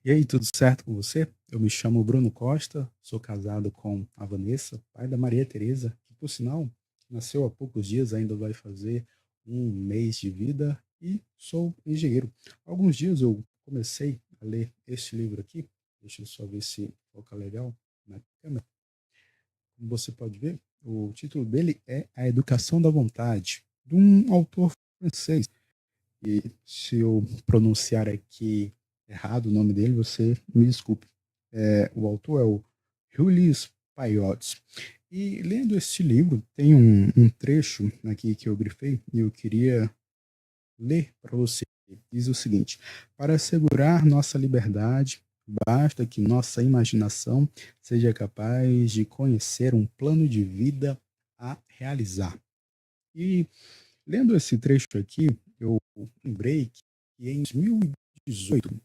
E aí, tudo certo com você? Eu me chamo Bruno Costa, sou casado com a Vanessa, pai da Maria Tereza, que por sinal nasceu há poucos dias, ainda vai fazer um mês de vida, e sou engenheiro. Há alguns dias eu comecei a ler este livro aqui, deixa eu só ver se foca legal na câmera. Como você pode ver, o título dele é A Educação da Vontade, de um autor francês. E se eu pronunciar aqui errado o nome dele, você me desculpe. O autor é o Julius Payotes. E lendo este livro, tem um trecho aqui que eu grifei e eu queria ler para você. Diz o seguinte: para assegurar nossa liberdade, basta que nossa imaginação seja capaz de conhecer um plano de vida a realizar. E lendo esse trecho aqui, eu lembrei que em 2018,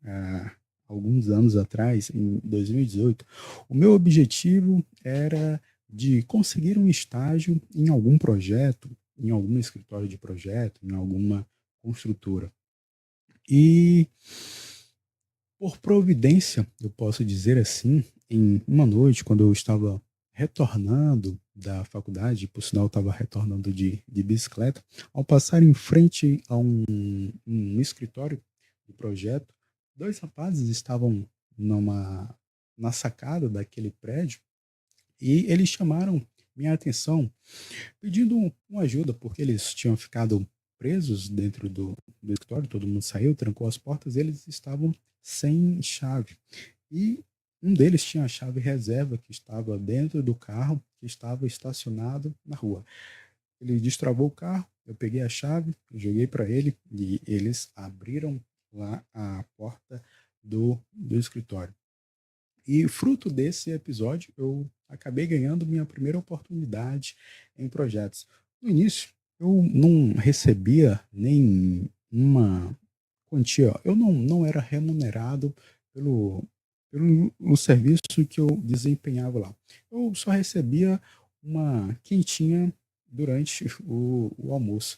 ah, alguns anos atrás, em 2018, o meu objetivo era de conseguir um estágio em algum projeto, em algum escritório de projeto, em alguma construtora. E por providência, eu posso dizer assim, em uma noite, quando eu estava retornando da faculdade, por sinal eu estava retornando de bicicleta, ao passar em frente a um escritório de projeto, dois rapazes estavam numa, na sacada daquele prédio e eles chamaram minha atenção pedindo uma ajuda, porque eles tinham ficado presos dentro do escritório, todo mundo saiu, trancou as portas, eles estavam sem chave. E um deles tinha a chave reserva que estava dentro do carro, que estava estacionado na rua. Ele destravou o carro, eu peguei a chave, joguei para ele e eles abriram lá a porta do escritório. E fruto desse episódio, eu acabei ganhando minha primeira oportunidade em projetos. No início, eu não recebia nem uma quantia, eu não era remunerado pelo serviço que eu desempenhava lá. Eu só recebia uma quentinha durante o almoço.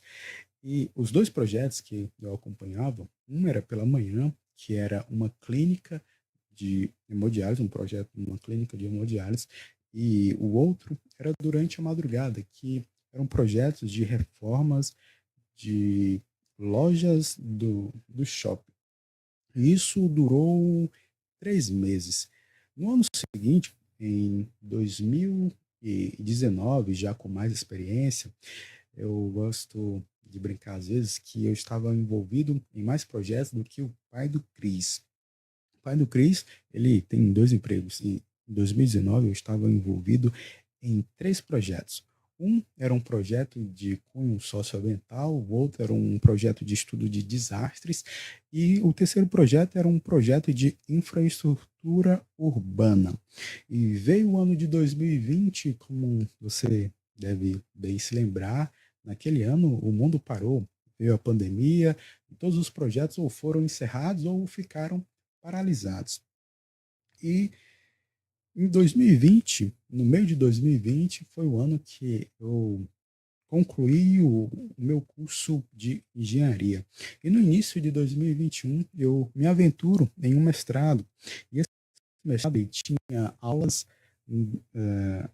E os dois projetos que eu acompanhava, um era pela manhã, que era uma clínica de hemodiálise, um projeto numa clínica de hemodiálise, e o outro era durante a madrugada, que eram projetos de reformas de lojas do shopping. E isso durou 3 meses. No ano seguinte, em 2019, já com mais experiência, eu gosto de brincar às vezes que eu estava envolvido em mais projetos do que o pai do Cris. O pai do Cris, ele tem dois empregos e em 2019 eu estava envolvido em três projetos. Um era um projeto de cunho socioambiental, o outro era um projeto de estudo de desastres e o terceiro projeto era um projeto de infraestrutura urbana. E veio o ano de 2020, como você deve bem se lembrar, naquele ano o mundo parou, veio a pandemia, e todos os projetos ou foram encerrados ou ficaram paralisados. E em 2020, no meio de 2020, foi o ano que eu concluí o meu curso de engenharia. E no início de 2021, eu me aventuro em um mestrado. E esse mestrado tinha aulas eh,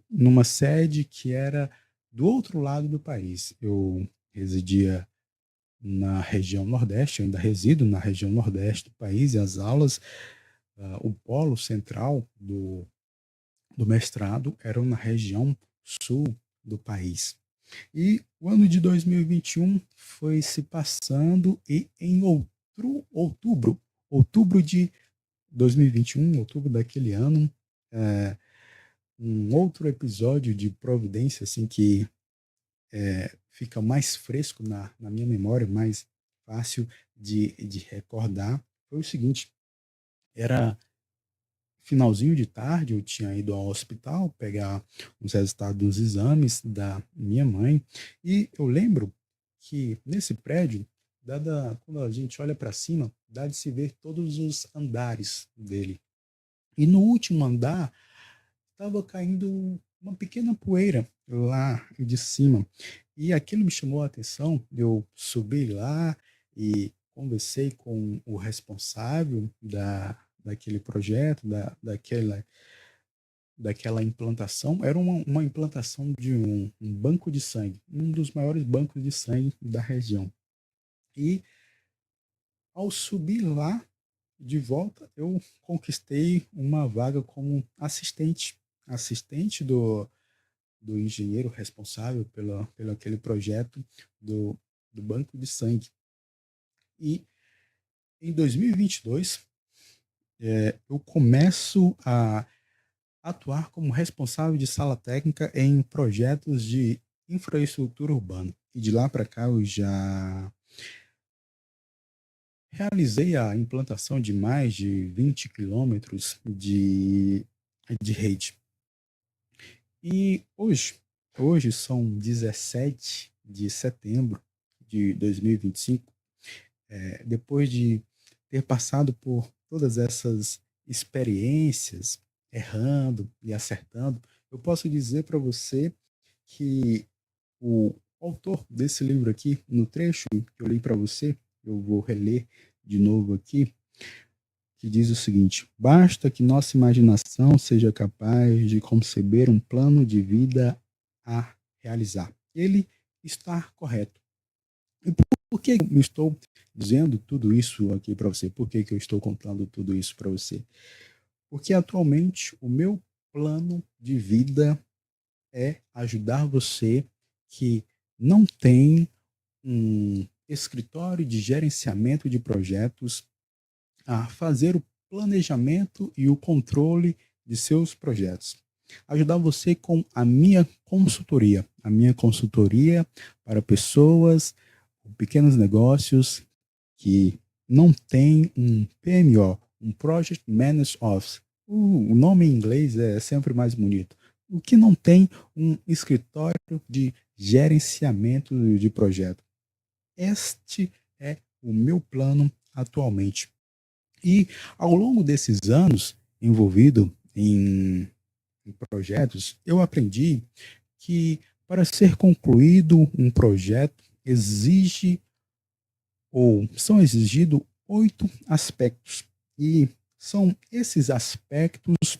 numa sede que era do outro lado do país. Eu residia na região Nordeste, eu ainda resido na região Nordeste do país, e as aulas, o polo central do mestrado eram na região sul do país. E o ano de 2021 foi se passando e em outubro de 2021, outubro daquele ano, é, um outro episódio de Providência, assim, que fica mais fresco na minha memória, mais fácil de recordar, foi o seguinte: era finalzinho de tarde, eu tinha ido ao hospital pegar os resultados dos exames da minha mãe, e eu lembro que nesse prédio, quando a gente olha para cima, dá de se ver todos os andares dele. E no último andar estava caindo uma pequena poeira lá de cima. E aquilo me chamou a atenção. Eu subi lá e conversei com o responsável daquele projeto, daquela implantação. Era uma implantação de um banco de sangue, um dos maiores bancos de sangue da região. E ao subir lá, de volta, eu conquistei uma vaga como assistente do engenheiro responsável pelo aquele projeto do banco de sangue. E em 2022, eu começo a atuar como responsável de sala técnica em projetos de infraestrutura urbana. E de lá para cá eu já realizei a implantação de mais de 20 quilômetros de rede. E hoje são 17 de setembro de 2025, depois de ter passado por todas essas experiências, errando e acertando, eu posso dizer para você que o autor desse livro aqui, no trecho que eu li para você, eu vou reler de novo aqui, que diz o seguinte: basta que nossa imaginação seja capaz de conceber um plano de vida a realizar. Ele está correto. E por que eu estou dizendo tudo isso aqui para você? Por que eu estou contando tudo isso para você? Porque atualmente o meu plano de vida é ajudar você que não tem um escritório de gerenciamento de projetos a fazer o planejamento e o controle de seus projetos. Ajudar você com a minha consultoria para pessoas, pequenos negócios que não têm um PMO, um Project Management Office. O nome em inglês é sempre mais bonito. O que não tem um escritório de gerenciamento de projeto. Este é o meu plano atualmente. E ao longo desses anos envolvido em projetos, eu aprendi que para ser concluído um projeto exige ou são exigidos 8 aspectos. E são esses aspectos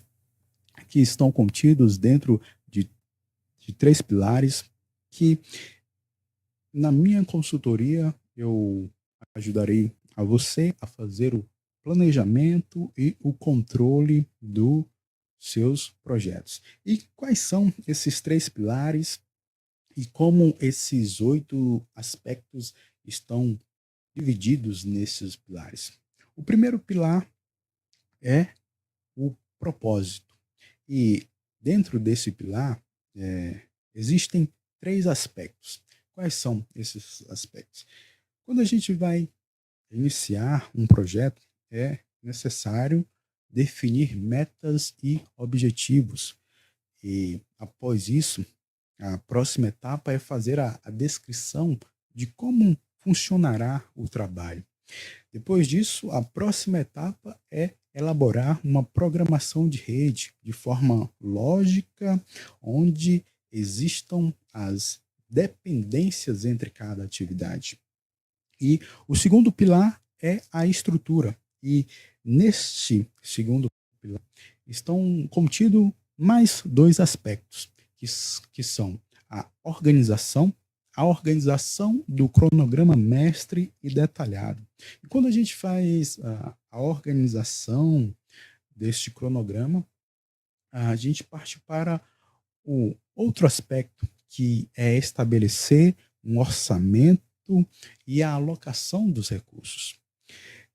que estão contidos dentro de 3 pilares que na minha consultoria eu ajudarei a você a fazer o planejamento e o controle dos seus projetos. E quais são esses 3 pilares e como esses 8 aspectos estão divididos nesses pilares? O primeiro pilar é o propósito. E dentro desse pilar existem 3 aspectos. Quais são esses aspectos? Quando a gente vai iniciar um projeto, é necessário definir metas e objetivos. E após isso, a próxima etapa é fazer a descrição de como funcionará o trabalho. Depois disso, a próxima etapa é elaborar uma programação de rede de forma lógica, onde existam as dependências entre cada atividade. E o segundo pilar é a estrutura. E neste segundo pilar estão contidos mais 2 aspectos, que são a organização do cronograma mestre e detalhado. E quando a gente faz a organização deste cronograma, a gente parte para o outro aspecto, que é estabelecer um orçamento e a alocação dos recursos.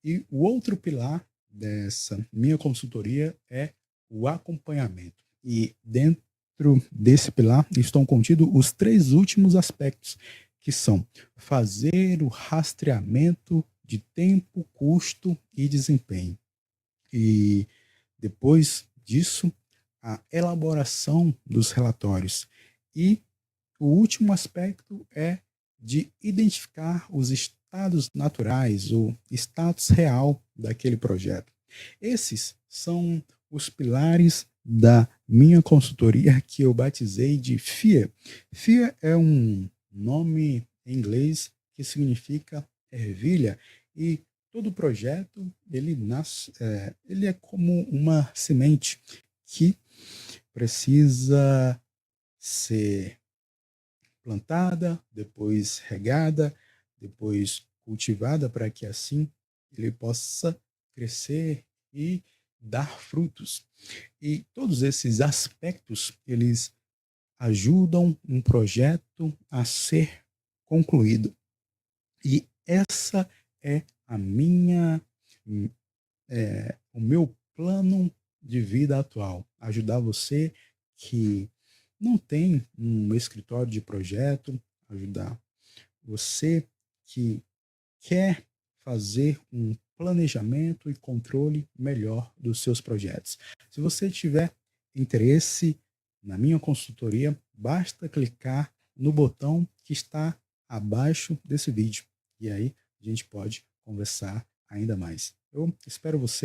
E o outro pilar dessa minha consultoria é o acompanhamento. E dentro desse pilar estão contidos os 3 últimos aspectos, que são fazer o rastreamento de tempo, custo e desempenho. E depois disso, a elaboração dos relatórios. E o último aspecto é de identificar os estados naturais, o status real daquele projeto. Esses são os pilares da minha consultoria que eu batizei de FIA. FIA é um nome em inglês que significa ervilha E todo projeto, ele nasce, ele é como uma semente que precisa ser plantada, depois regada, depois cultivada para que assim ele possa crescer e dar frutos. E todos esses aspectos, eles ajudam um projeto a ser concluído. E essa é a minha, o meu plano de vida atual. Ajudar você que não tem um escritório de projeto, ajudar você que quer fazer um planejamento e controle melhor dos seus projetos. Se você tiver interesse na minha consultoria, basta clicar no botão que está abaixo desse vídeo. E aí a gente pode conversar ainda mais. Eu espero você